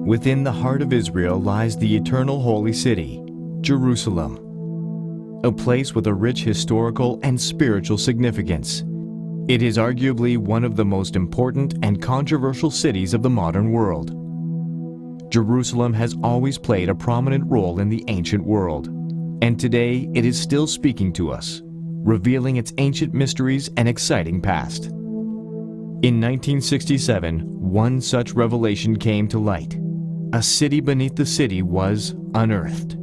Within the heart of Israel lies the eternal holy city, Jerusalem, a place with a rich historical and spiritual significance. It is arguably one of the most important and controversial cities of the modern world. Jerusalem has always played a prominent role in the ancient world, and today it is still speaking to us, revealing its ancient mysteries and exciting past. In 1967, one such revelation came to light. A city beneath the city was unearthed.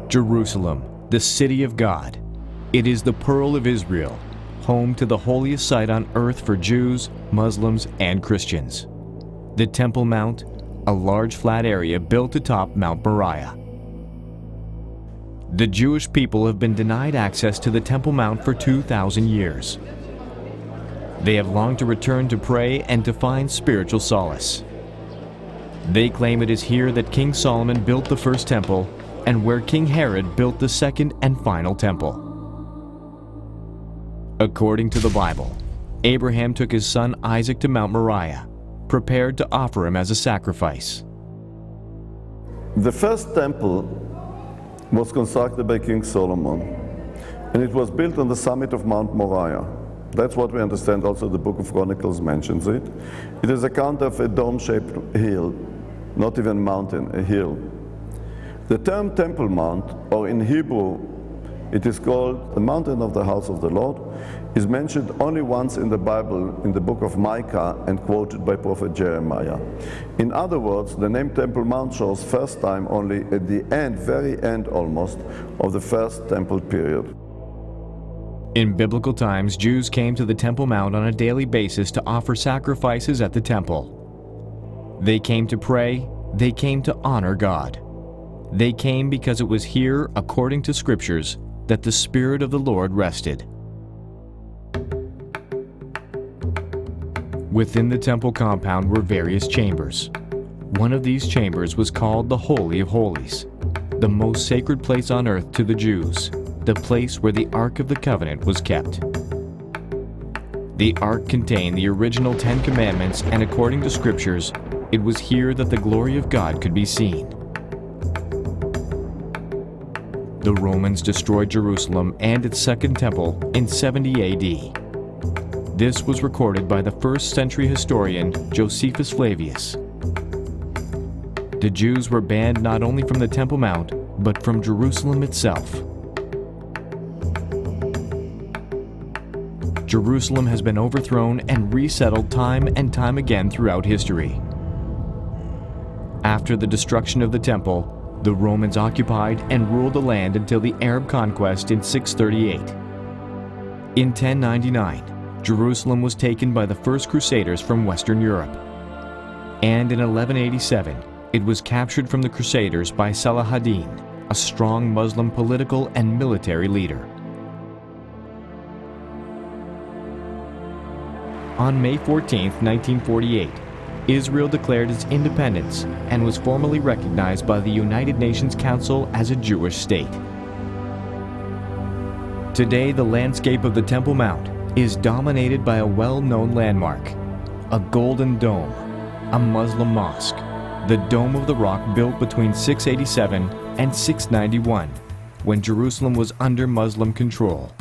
Jerusalem, the city of God. It is the pearl of Israel, home to the holiest site on earth for Jews, Muslims, and Christians. The Temple Mount, a large flat area built atop Mount Moriah. The Jewish people have been denied access to the Temple Mount for 2,000 years. They have longed to return to pray and to find spiritual solace. They claim it is here that King Solomon built the first temple and where King Herod built the second and final temple. According to the Bible, Abraham took his son Isaac to Mount Moriah, prepared to offer him as a sacrifice. The first temple was constructed by King Solomon, and it was built on the summit of Mount Moriah. That's what we understand also the Book of Chronicles mentions it. It is a kind of a dome-shaped hill, not even mountain, a hill. The term Temple Mount, or in Hebrew it is called the mountain of the house of the Lord, is mentioned only once in the Bible in the book of Micah and quoted by Prophet Jeremiah. In other words, the name Temple Mount shows first time only at the end, very end almost, of the first temple period. In biblical times, Jews came to the Temple Mount on a daily basis to offer sacrifices at the temple. They came to pray, they came to honor God. They came because it was here, according to scriptures, that the Spirit of the Lord rested. Within the temple compound were various chambers. One of these chambers was called the Holy of Holies, the most sacred place on earth to the Jews, the place where the Ark of the Covenant was kept. The Ark contained the original 10 Commandments, and according to scriptures, it was here that the glory of God could be seen. The Romans destroyed Jerusalem and its second temple in 70 AD. This was recorded by the 1st century historian Josephus Flavius. The Jews were banned not only from the Temple Mount, but from Jerusalem itself. Jerusalem has been overthrown and resettled time and time again throughout history. After the destruction of the temple, the Romans occupied and ruled the land until the Arab conquest in 638. In 1099, Jerusalem was taken by the first Crusaders from Western Europe. And in 1187, it was captured from the Crusaders by Salah ad-Din, a strong Muslim political and military leader. On May 14, 1948, Israel declared its independence and was formally recognized by the United Nations Council as a Jewish state. Today, the landscape of the Temple Mount is dominated by a well-known landmark, a golden dome, a Muslim mosque, the Dome of the Rock built between 687 and 691, when Jerusalem was under Muslim control.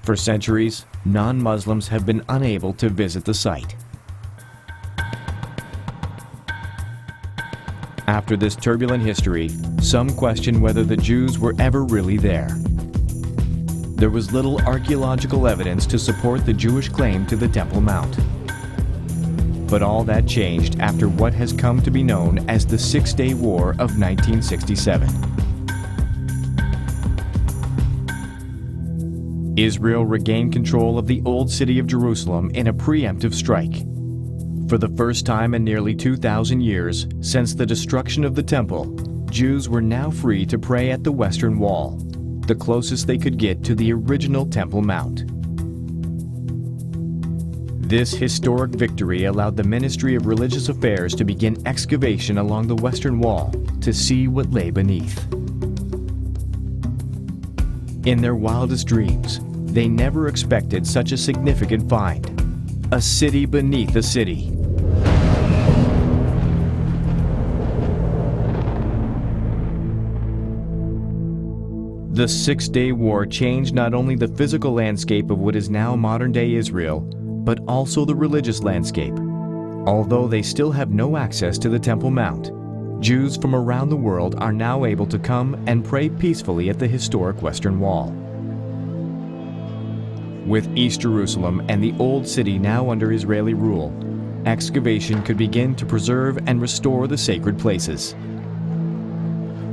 For centuries, non-Muslims have been unable to visit the site. After this turbulent history, some question whether the Jews were ever really there. There was little archaeological evidence to support the Jewish claim to the Temple Mount. But all that changed after what has come to be known as the Six-Day War of 1967. Israel regained control of the old city of Jerusalem in a preemptive strike. For the first time in nearly 2,000 years since the destruction of the temple, Jews were now free to pray at the Western Wall, the closest they could get to the original Temple Mount. This historic victory allowed the Ministry of Religious Affairs to begin excavation along the Western Wall to see what lay beneath. In their wildest dreams, they never expected such a significant find: a city beneath a city. The Six-Day War changed not only the physical landscape of what is now modern-day Israel, but also the religious landscape. Although they still have no access to the Temple Mount, Jews from around the world are now able to come and pray peacefully at the historic Western Wall. With East Jerusalem and the Old City now under Israeli rule, excavation could begin to preserve and restore the sacred places.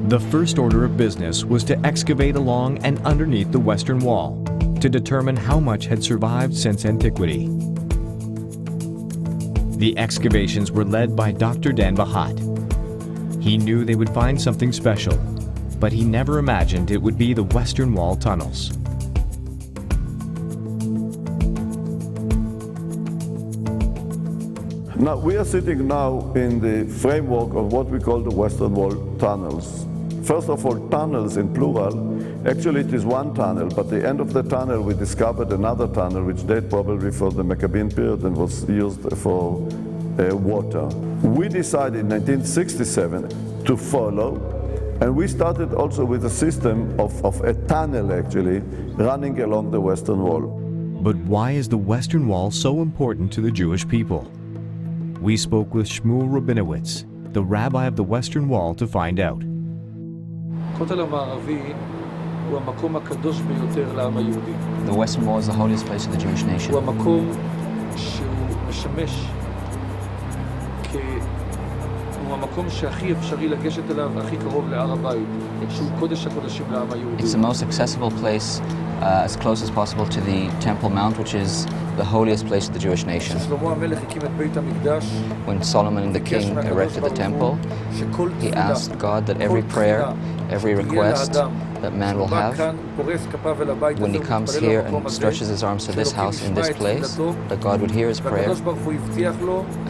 The first order of business was to excavate along and underneath the Western Wall to determine how much had survived since antiquity. The excavations were led by Dr. Dan Bahat. He knew they would find something special, but he never imagined it would be the Western Wall tunnels. Now, we are sitting now in the framework of what we call the Western Wall tunnels. First of all, tunnels in plural. Actually, it is one tunnel, but at the end of the tunnel, we discovered another tunnel, which dated probably for the Maccabean period and was used for water. We decided in 1967 to follow, and we started also with a system of a tunnel, actually, running along the Western Wall. But why is the Western Wall so important to the Jewish people? We spoke with Shmuel Rabinowitz, the rabbi of the Western Wall, to find out. הכותל המערבי הוא המקום הקדוש ביותר לעם היהודי. The Western Wall is the holiest place of the Jewish nation. הוא המקום שהוא משמש הוא המקום שהכי אפשרי לגשת אליו, הכי קרוב להר הבית, שהוא קודש הקודשים לעם היהודי. It's the most accessible place, as close as possible to the Temple Mount, which is the holiest place of the Jewish nation. כששלמה המלך הקים את בית המקדש, When Solomon the king erected the temple, he asked God that every prayer, every request that man will have, when he comes here and stretches his arms to this house in this place, that God would hear his prayer,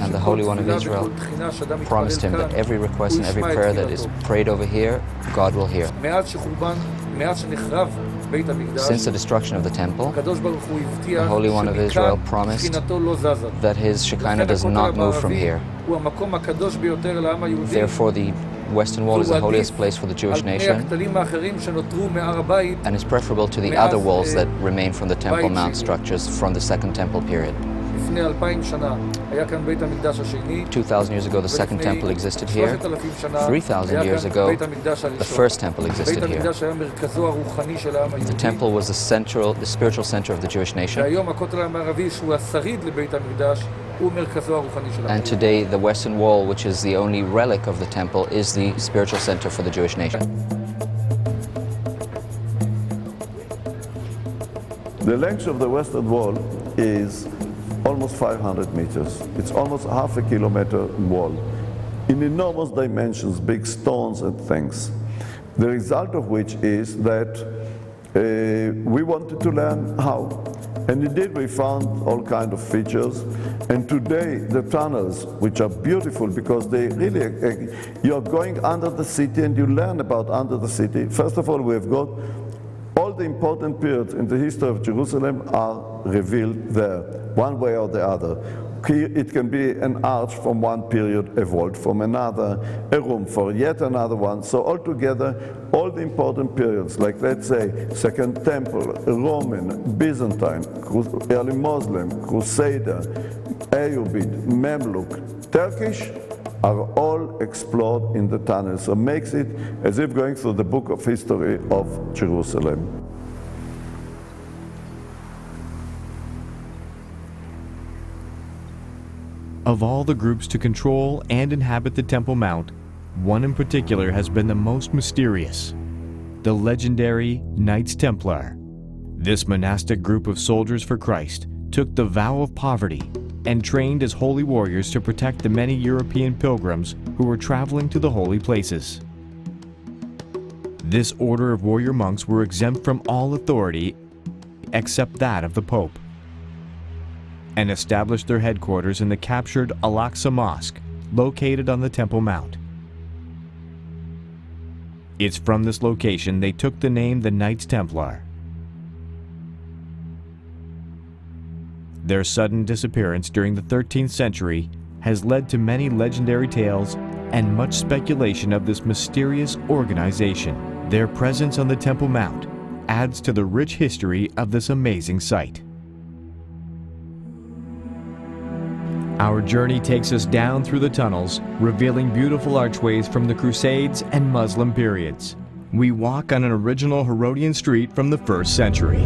and the Holy One of Israel promised him that every request and every prayer that is prayed over here, God will hear. Since the destruction of the temple, the Holy One of Israel promised that his Shekinah does not move from here. Therefore, the Western Wall is the holiest place for the Jewish nation and is preferable to the other walls that remain from the Temple Mount structures from the Second Temple period. 2,000 years ago, the Second Temple existed here. 3,000 years ago, the First Temple existed here. The temple was the spiritual center of the Jewish nation. And today, the Western Wall, which is the only relic of the temple, is the spiritual center for the Jewish nation. The length of the Western Wall is almost 500 meters. It's almost half a kilometer wall, in enormous dimensions, big stones and things. The result of which is that we wanted to learn how. And indeed, we found all kinds of features. And today, the tunnels, which are beautiful because they really, you're going under the city and you learn about under the city. First of all, we've got all the important periods in the history of Jerusalem are revealed there, one way or the other. It can be an arch from one period, a vault from another, a room for yet another one. So altogether, all the important periods, like let's say Second Temple, Roman, Byzantine, early Muslim, Crusader, Ayyubid, Mamluk, Turkish, are all explored in the tunnel. So makes it as if going through the book of history of Jerusalem. Of all the groups to control and inhabit the Temple Mount, one in particular has been the most mysterious: the legendary Knights Templar. This monastic group of soldiers for Christ took the vow of poverty and trained as holy warriors to protect the many European pilgrims who were traveling to the holy places. This order of warrior monks were exempt from all authority except that of the Pope, and established their headquarters in the captured Al-Aqsa Mosque, located on the Temple Mount. It's from this location they took the name the Knights Templar. Their sudden disappearance during the 13th century has led to many legendary tales and much speculation of this mysterious organization. Their presence on the Temple Mount adds to the rich history of this amazing site. Our journey takes us down through the tunnels, revealing beautiful archways from the Crusades and Muslim periods. We walk on an original Herodian street from the 1st century.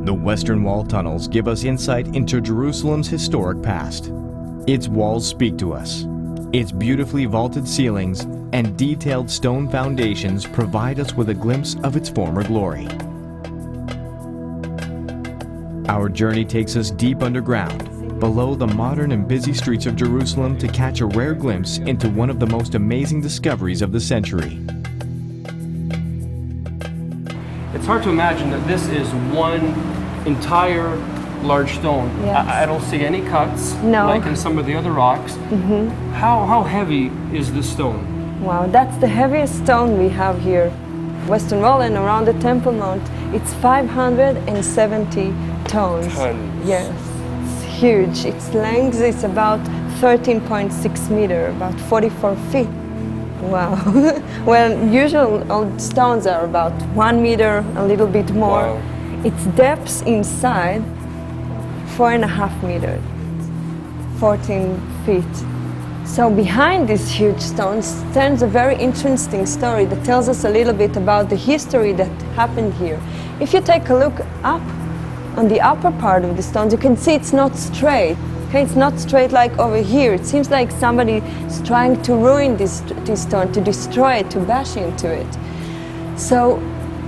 The Western Wall tunnels give us insight into Jerusalem's historic past. Its walls speak to us. Its beautifully vaulted ceilings and detailed stone foundations provide us with a glimpse of its former glory. Our journey takes us deep underground, below the modern and busy streets of Jerusalem, to catch a rare glimpse into one of the most amazing discoveries of the century. It's hard to imagine that this is one entire large stone. Yes. I don't see any cuts, No. like in some of the other rocks. How heavy is this stone? Wow, that's the heaviest stone we have here. Western Wall and around the Temple Mount, it's 570 tons. Yes, it's huge. Its length is about 13.6 meters, about 44 feet. Wow. Well, usual old stones are about 1 meter, a little bit more. Wow. Its depth inside, 4.5 meters, 14 feet. So behind these huge stones stands a very interesting story that tells us a little bit about the history that happened here. If you take a look up on the upper part of the stones, you can see it's not straight. Okay, it's not straight like over here. It seems like somebody is trying to ruin this stone, to destroy it, to bash into it. So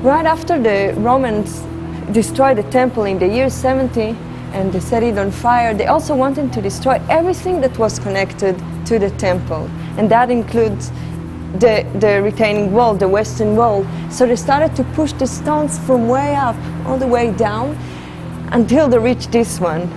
right after the Romans destroyed the temple in the year 70 and they set it on fire, they also wanted to destroy everything that was connected to the temple, and that includes the retaining wall, the western wall. So they started to push the stones from way up all the way down until they reached this one.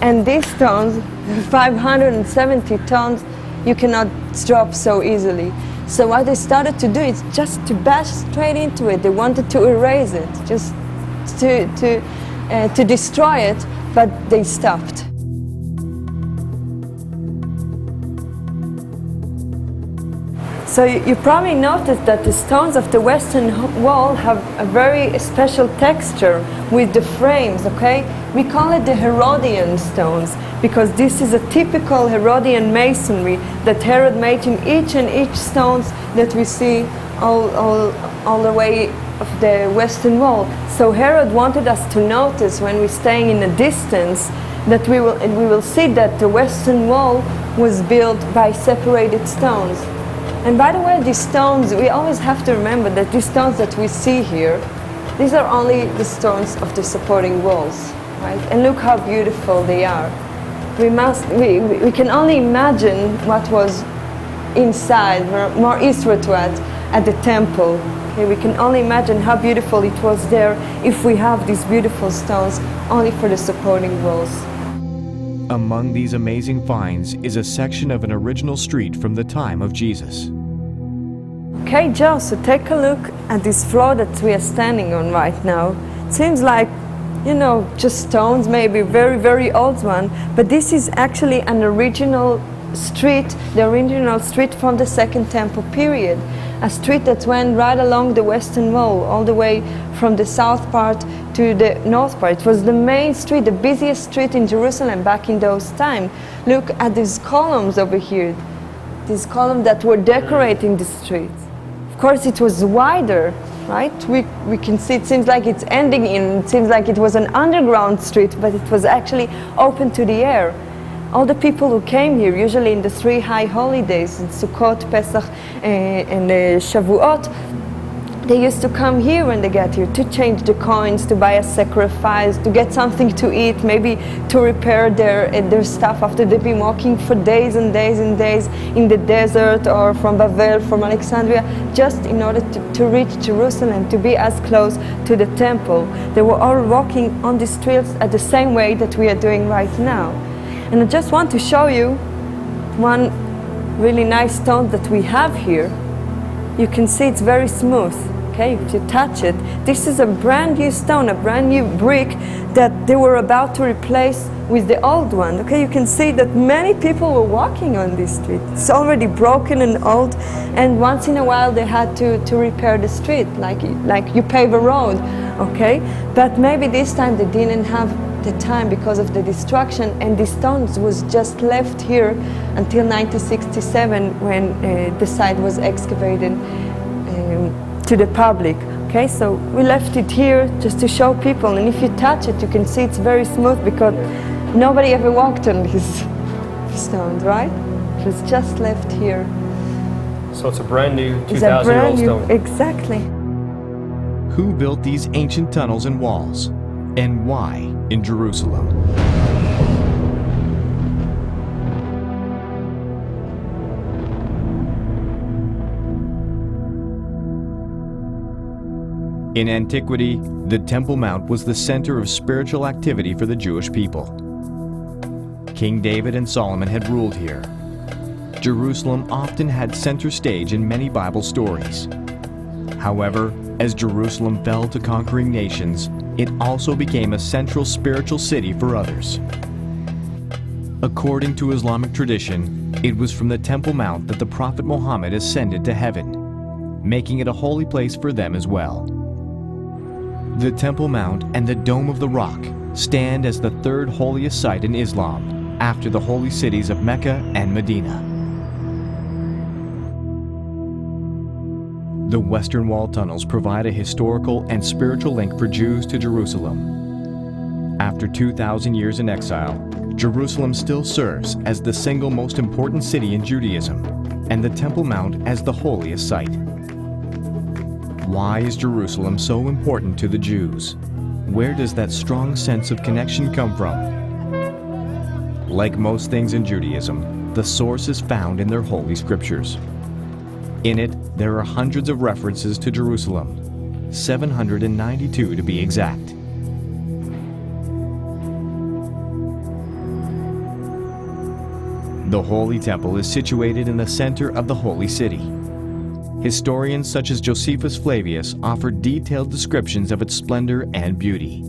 And these stones, 570 tons, you cannot drop so easily. So what they started to do is just to bash straight into it. They wanted to erase it, just to destroy it, but they stopped. So you probably noticed that the stones of the western wall have a very special texture with the frames, okay? We call it the Herodian stones because this is a typical Herodian masonry that Herod made in each stones that we see all the way of the western wall. So Herod wanted us to notice when we're staying in a distance that we will see that the western wall was built by separated stones. And by the way, these stones, we always have to remember that these stones that we see here, these are only the stones of the supporting walls, right? And look how beautiful they are. We can only imagine what was inside, more eastward at the temple. Okay, we can only imagine how beautiful it was there if we have these beautiful stones only for the supporting walls. Among these amazing finds is a section of an original street from the time of Jesus. Okay, Joe, so take a look at this floor that we are standing on right now. It seems like, you know, just stones, maybe very, very old one, but this is actually an original street, the original street from the Second Temple period. A street that went right along the western wall, all the way from the south part to the north part. It was the main street, the busiest street in Jerusalem back in those times. Look at these columns over here, these columns that were decorating the street. Of course, it was wider, right? We can see it seems like it's ending it seems like it was an underground street, but it was actually open to the air. All the people who came here, usually in the 3 high holidays, in Sukkot, Pesach, and Shavuot, They used to come here when they get here to change the coins, to buy a sacrifice, to get something to eat, maybe to repair their stuff after they've been walking for days and days and days in the desert or from Babel, from Alexandria, just in order to reach Jerusalem, to be as close to the temple. They were all walking on the streets at the same way that we are doing right now. And I just want to show you one really nice stone that we have here. You can see it's very smooth. Okay, if you touch it, this is a brand new stone, a brand new brick that they were about to replace with the old one. Okay, you can see that many people were walking on this street. It's already broken and old, and once in a while they had to repair the street, like you pave a road. Okay, but maybe this time they didn't have the time because of the destruction, and the stones was just left here until 1967 when the site was excavated to the public. Okay, so we left it here just to show people, and if you touch it you can see it's very smooth because nobody ever walked on these stones, right? It was just left here. So it's a brand new 2,000-year-old stone. Exactly. Who built these ancient tunnels and walls, and why in Jerusalem? In antiquity, the Temple Mount was the center of spiritual activity for the Jewish people. King David and Solomon had ruled here. Jerusalem often had center stage in many Bible stories. However, as Jerusalem fell to conquering nations, it also became a central spiritual city for others. According to Islamic tradition, it was from the Temple Mount that the Prophet Muhammad ascended to heaven, making it a holy place for them as well. The Temple Mount and the Dome of the Rock stand as the third holiest site in Islam, after the holy cities of Mecca and Medina. The Western Wall tunnels provide a historical and spiritual link for Jews to Jerusalem. After 2,000 years in exile, Jerusalem still serves as the single most important city in Judaism, and the Temple Mount as the holiest site. Why is Jerusalem so important to the Jews? Where does that strong sense of connection come from? Like most things in Judaism, the source is found in their holy scriptures. In it, there are hundreds of references to Jerusalem, 792 to be exact. The Holy Temple is situated in the center of the Holy City. Historians such as Josephus Flavius offer detailed descriptions of its splendor and beauty.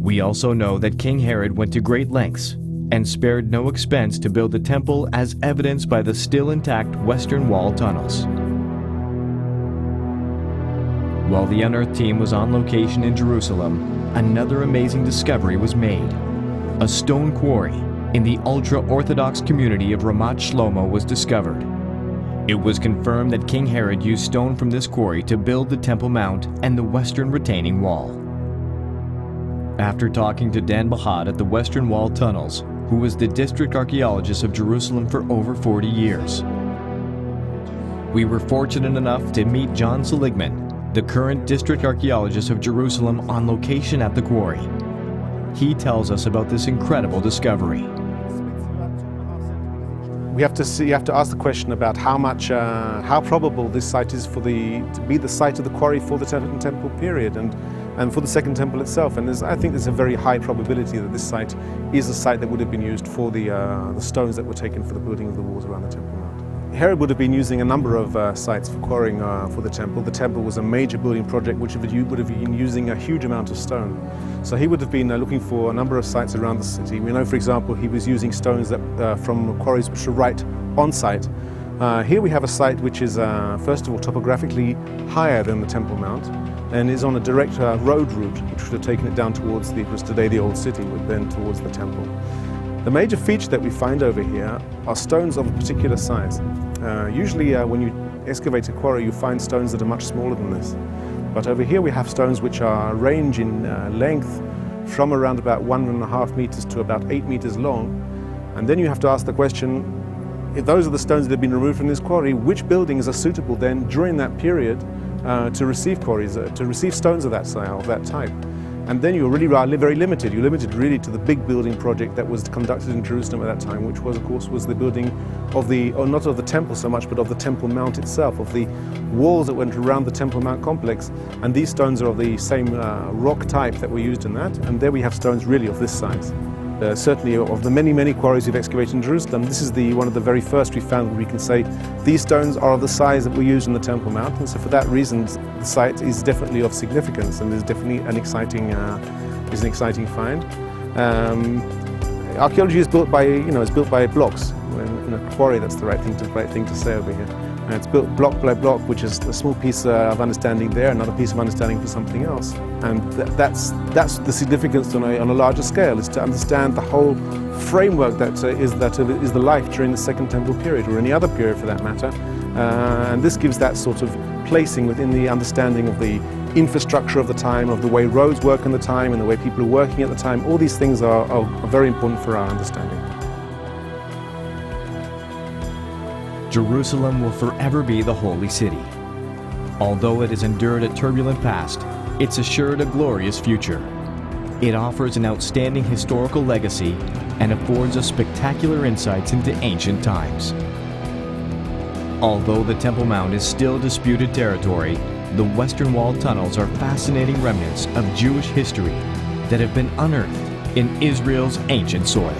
We also know that King Herod went to great lengths and spared no expense to build the temple, as evidenced by the still intact Western Wall tunnels. While the Unearthed team was on location in Jerusalem, another amazing discovery was made. A stone quarry in the ultra-Orthodox community of Ramat Shlomo was discovered. It was confirmed that King Herod used stone from this quarry to build the Temple Mount and the Western retaining wall. After talking to Dan Bahat at the Western Wall Tunnels, who was the district archaeologist of Jerusalem for over 40 years, we were fortunate enough to meet John Seligman, the current district archaeologist of Jerusalem, on location at the quarry. He tells us about this incredible discovery. You have to ask the question about how probable this site is to be the site of the quarry for the Second Temple period and for the Second Temple itself. And I think there's a very high probability that this site is a site that would have been used for the stones that were taken for the building of the walls around the Temple Mount. Herod would have been using a number of sites for quarrying for the temple. The temple was a major building project which would have been using a huge amount of stone. So he would have been looking for a number of sites around the city. We know, for example, he was using stones that from quarries which were right on site. Here we have a site which is, first of all, topographically higher than the Temple Mount and is on a direct road route which would have taken it down towards what was today the Old City, then towards the temple. The major feature that we find over here are stones of a particular size. Usually when you excavate a quarry, you find stones that are much smaller than this. But over here we have stones which range in length from around about 1.5 meters to about 8 meters long. And then you have to ask the question, if those are the stones that have been removed from this quarry, which buildings are suitable then during that period to receive quarries, to receive stones of that style, of that type? And then you're really very limited. You're limited really to the big building project that was conducted in Jerusalem at that time, which was, of course, was the building of the, or not of the temple so much, but of the Temple Mount itself, of the walls that went around the Temple Mount complex. And these stones are of the same rock type that were used in that. And there we have stones really of this size. Certainly of the many quarries we've excavated in Jerusalem, this is one of the very first we found where we can say these stones are of the size that were used in the Temple Mount, and so for that reason the site is definitely of significance and is definitely an exciting find. Archaeology is built by blocks. In a quarry, that's the right thing to say over here. And it's built block by block, which is a small piece of understanding there, another piece of understanding for something else. And that's the significance on a larger scale, is to understand the whole framework that is the life during the Second Temple period, or any other period for that matter. And this gives that sort of placing within the understanding of the infrastructure of the time, of the way roads work in the time, and the way people are working at the time. All these things are very important for our understanding. Jerusalem will forever be the holy city. Although it has endured a turbulent past, it's assured a glorious future. It offers an outstanding historical legacy and affords us spectacular insights into ancient times. Although the Temple Mount is still disputed territory, the Western Wall tunnels are fascinating remnants of Jewish history that have been unearthed in Israel's ancient soil.